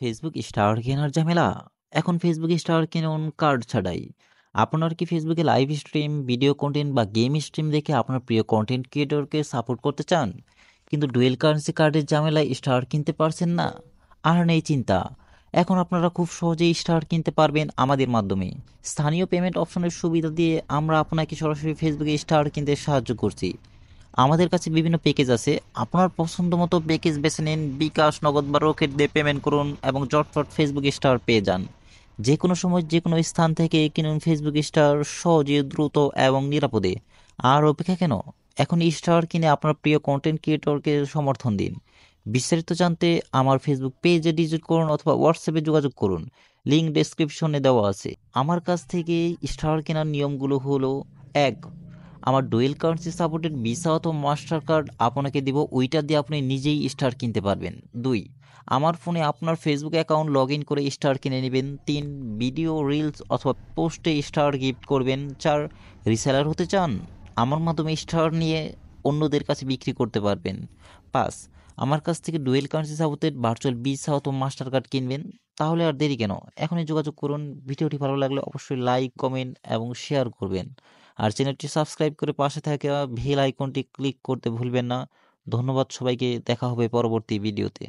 Facebook star কেনার ঝামেলা? এখন ফেসবুক স্টার কিনুন কার্ড ছাড়াই। আপনার কি ফেসবুকে লাইভ স্ট্রিম, ভিডিও কন্টেন্ট বা গেম স্ট্রিম দেখে আপনার প্রিয় কন্টেন্ট ক্রিয়েটরকে সাপোর্ট করতে চান, কিন্তু ডুয়েল কারেন্সি কার্ডের ঝামেলায় স্টার কিনতে পারছেন না? আর নেই চিন্তা, এখন আপনারা খুব সহজেই স্টার কিনতে পারবেন আমাদের মাধ্যমে। স্থানীয় পেমেন্ট অপশনের সুবিধা দিয়ে আমরা আপনাকে সরাসরি ফেসবুকে স্টার কিনতে সাহায্য করছি। আমাদের কাছে বিভিন্ন প্যাকেজ আছে। আপনার পছন্দ মতো প্যাকেজ বেছে নিন, বিকাশ, নগদ বা রকেট দিয়ে পেমেন্ট করুন এবং জটফট ফেসবুক স্টার পেয়ে যান। যে কোনো সময় যে কোনো স্থান থেকে কিনুন ফেসবুক স্টার সহজে, দ্রুত এবং নিরাপদে। আর অপেক্ষা কেন? এখন স্টার কিনে আপনার প্রিয় কন্টেন্ট ক্রিয়েটরকে সমর্থন দিন। বিস্তারিত জানতে আমার ফেসবুক পেজে ডিজিট করুন অথবা হোয়াটসঅ্যাপে যোগাযোগ করুন। লিঙ্ক ডেসক্রিপশনে দেওয়া আছে। আমার কাছ থেকে স্টার কেনার নিয়মগুলো হলো: ১, আমার ডুয়েল কারেন্সি সাপোর্টেড ভিসা অথবা মাস্টার কার্ড আপনাকে দিব, ওইটা দিয়ে আপনি নিজেই স্টার কিনতে পারবেন। ২, আমার ফোনে আপনার ফেসবুক অ্যাকাউন্ট লগ ইন করে স্টার কিনে নেবেন। ৩, ভিডিও, রিলস অথবা পোস্টে স্টার গিফট করবেন। ৪, রিসেলার হতে চান? আমার মাধ্যমে স্টার নিয়ে অন্যদের কাছে বিক্রি করতে পারবেন। ৫, আমার কাছ থেকে dual currency supported virtual visa অথবা মাস্টার কার্ড কিনবেন। তাহলে আর দেরি কেন? এখনই যোগাযোগ করুন। ভিডিওটি ভালো লাগলে অবশ্যই লাইক, কমেন্ট এবং শেয়ার করবেন। আর চ্যানেলটি সাবস্ক্রাইব করে পাশে থাকা বেল আইকনটি ক্লিক করতে ভুলবেন না। ধন্যবাদ সবাইকে। দেখা হবে পরবর্তী ভিডিওতে।